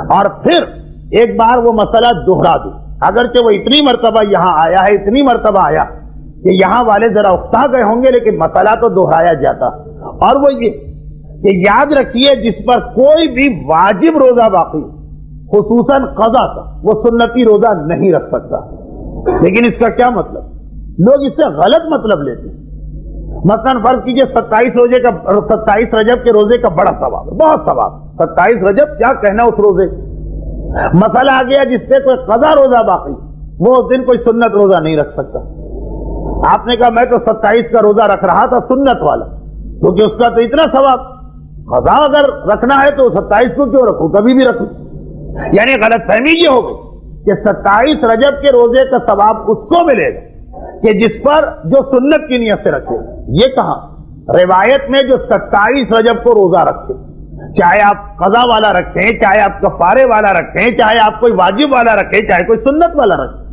اور پھر ایک بار وہ مسئلہ دوہرا دوں، اگرچہ وہ اتنی مرتبہ یہاں آیا ہے، اتنی مرتبہ آیا کہ یہاں والے ذرا اکتا گئے ہوں گے، لیکن مسئلہ تو دوہرایا جاتا، اور وہ یہ کہ یاد رکھیے جس پر کوئی بھی واجب روزہ باقی خصوصاً قضا کا، وہ سنتی روزہ نہیں رکھ سکتا۔ لیکن اس کا کیا مطلب؟ لوگ اس سے غلط مطلب لیتے ہیں۔ مثلا فرض کیجئے 27 رجب کے روزے کا بڑا ثواب ہے، بہت ثواب، 27 رجب کیا کہنا اس روزے۔ مسئلہ آ گیا جس سے کوئی قضا روزہ باقی، وہ اس دن کوئی سنت روزہ نہیں رکھ سکتا۔ آپ نے کہا میں تو 27 کا روزہ رکھ رہا تھا سنت والا، کیونکہ اس کا تو اتنا ثواب، قضا اگر رکھنا ہے تو 27 کو کیوں رکھوں، کبھی بھی رکھوں۔ یعنی غلط فہمی یہ ہو گئی کہ 27 رجب کے روزے کا ثواب اس کو ملے گا کہ جس پر جو سنت کی نیت سے رکھے۔ یہ کہاں روایت میں جو 27 رجب کو روزہ رکھے، چاہے آپ قضا والا رکھیں، چاہے آپ کفارے والا رکھیں، چاہے آپ کوئی واجب والا رکھیں، چاہے کوئی سنت والا رکھیں،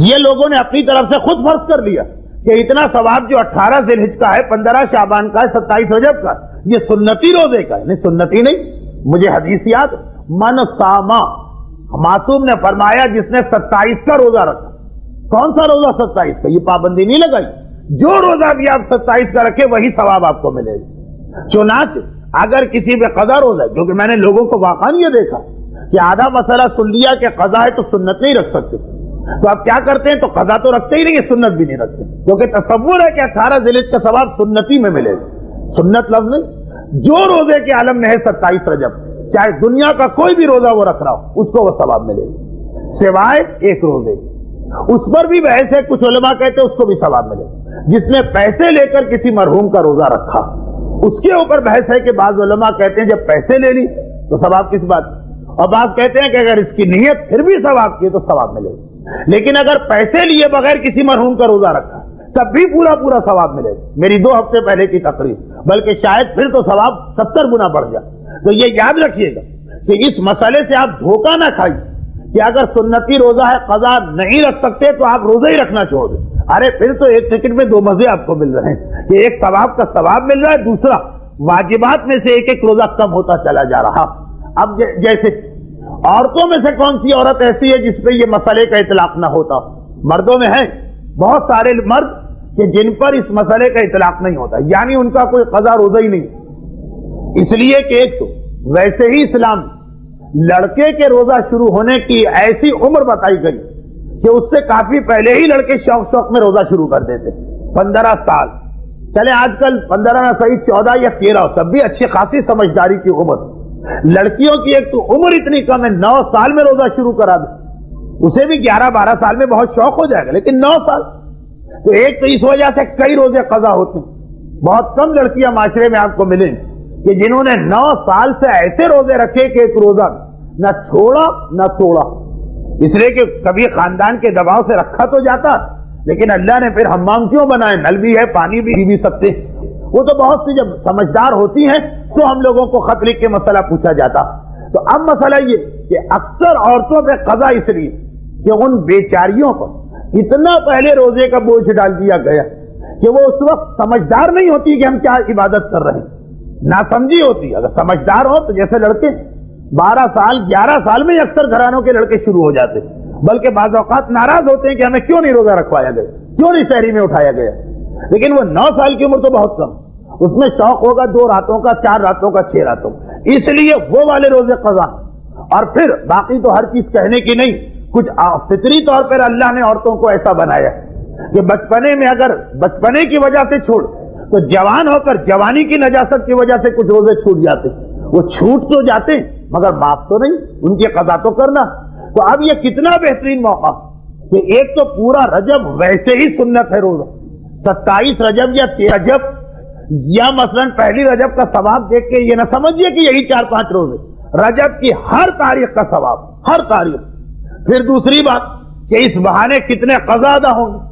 یہ لوگوں نے اپنی طرف سے خود فرض کر لیا کہ اتنا ثواب جو 18 ذی الحجہ کا ہے، 15 شعبان کا ہے، 27 رجب کا، یہ سنتی روزے کا ہے۔ نہیں، سنتی نہیں، مجھے حدیث یاد، من ساما، معصوم نے فرمایا جس نے 27 کا روزہ رکھا۔ کون سا روزہ 27 کا؟ یہ پابندی نہیں لگائی، جو روزہ بھی آپ 27 کا رکھے وہی ثواب آپ کو ملے گا۔ چنانچہ اگر کسی پہ قضا روزہ ہے، کیونکہ میں نے لوگوں کو واقعاً یہ دیکھا کہ آدھا مسئلہ سن لیا کہ قضا ہے تو سنت نہیں رکھ سکتے، تو آپ کیا کرتے ہیں، تو قضا تو رکھتے ہی نہیں ہے، سنت بھی نہیں رکھتے، کیونکہ تصور ہے کہ 18 ذی الحجہ کا ثواب سنتی میں ملے گا۔ سنت لفظ نہیں، جو روزے کے عالم میں ہے 27 رجب، چاہے دنیا کا کوئی بھی روزہ وہ رکھ رہا ہو، اس کو وہ ثواب ملے گا، سوائے ایک روزے، اس پر بھی بحث ہے، کچھ علماء کہتے ہیں اس کو بھی ثواب ملے گا۔ جس نے پیسے لے کر کسی مرحوم کا روزہ رکھا، اس کے اوپر بحث ہے کہ بعض علماء کہتے ہیں جب پیسے لے لی تو ثواب کس بات، اور بعض کہتے ہیں کہ اگر اس کی نیت پھر بھی ثواب کی تو ثواب ملے گا۔ لیکن اگر پیسے لیے بغیر کسی مرحوم کا روزہ رکھا تب بھی پورا ثواب ملے گا۔ میری 2 ہفتے پہلے کی تقریر، بلکہ شاید پھر تو ثواب 70 گنا بڑھ جائے۔ تو یہ یاد رکھیے گا کہ اس مسئلے سے آپ دھوکہ نہ کھائیے کہ اگر سنتی روزہ ہے قضا نہیں رکھ سکتے تو آپ روزہ ہی رکھنا چھوڑ دیں۔ ارے پھر تو ایک سیکنڈ میں 2 مزے آپ کو مل رہے ہیں کہ ایک ثواب کا ثواب مل رہا ہے، دوسرا واجبات میں سے ایک روزہ کم ہوتا چلا جا رہا۔ اب جیسے عورتوں میں سے کون سی عورت ایسی ہے جس پہ یہ مسئلے کا اطلاق نہ ہوتا؟ مردوں میں ہیں بہت سارے مرد کہ جن پر اس مسئلے کا اطلاق نہیں ہوتا، یعنی ان کا کوئی قضا روزہ ہی نہیں، اس لیے کہ ایک تو ویسے ہی اسلام لڑکے کے روزہ شروع ہونے کی ایسی عمر بتائی گئی کہ اس سے کافی پہلے ہی لڑکے شوق میں روزہ شروع کر دیتے، 15 سال، چلے آج کل 15 نہ صحیح 14 یا 13، تب بھی اچھی خاصی سمجھداری کی عمر۔ لڑکیوں کی ایک تو عمر اتنی کم ہے، 9 سال میں روزہ شروع کرا دے، اسے بھی 11-12 سال میں بہت شوق ہو جائے گا، لیکن 9 سال تو ایک تو اس وجہ سے کئی روزے قضا ہوتے ہیں۔ بہت کم لڑکیاں معاشرے میں آپ کو ملیں کہ جنہوں نے 9 سال سے ایسے روزے رکھے کہ ایک روزہ نہ چھوڑا نہ توڑا، اس لیے کہ کبھی خاندان کے دباؤ سے رکھا تو جاتا، لیکن اللہ نے پھر حمام کیوں بنائے، نل بھی ہے، پانی بھی سکتے۔ وہ تو بہت سی جب سمجھدار ہوتی ہیں تو ہم لوگوں کو خط لکھ کے مسئلہ پوچھا جاتا۔ تو اب مسئلہ یہ کہ اکثر عورتوں پہ قضا اس لیے کہ ان بیچاریوں پر اتنا پہلے روزے کا بوجھ ڈال دیا گیا کہ وہ اس وقت سمجھدار نہیں ہوتی کہ ہم کیا عبادت کر رہے ہیں، ناسمجھی ہوتی۔ اگر سمجھدار ہو تو جیسے لڑکے 12 سال 11 سال میں اکثر گھرانوں کے لڑکے شروع ہو جاتے، بلکہ بعض اوقات ناراض ہوتے ہیں کہ ہمیں کیوں نہیں روزہ رکھوایا گیا، کیوں نہیں شہری میں اٹھایا گیا۔ لیکن وہ 9 سال کی عمر تو بہت کم، اس میں شوق ہوگا 2 راتوں کا، 4 راتوں کا، 6 راتوں، اس لیے وہ والے روزے قضا۔ اور پھر باقی تو ہر چیز کہنے کی نہیں، کچھ فطری طور پر اللہ نے عورتوں کو ایسا بنایا کہ بچپنے میں اگر بچپنے کی وجہ سے چھوڑ تو جوان ہو کر جوانی کی نجاست کی وجہ سے کچھ روزے چھوٹ جاتے، وہ چھوٹ تو جاتے مگر معاف تو نہیں، ان کی قضا تو کرنا۔ تو اب یہ کتنا بہترین موقع کہ ایک تو پورا رجب ویسے ہی سنت ہے روزہ، 27 رجب یا 13 رجب یا مثلا پہلی رجب کا ثواب دیکھ کے یہ نہ سمجھیے کہ یہی 4-5 روزے، رجب کی ہر تاریخ کا ثواب، ہر تاریخ۔ پھر دوسری بات کہ اس بہانے کتنے قضا ادا ہوں گے۔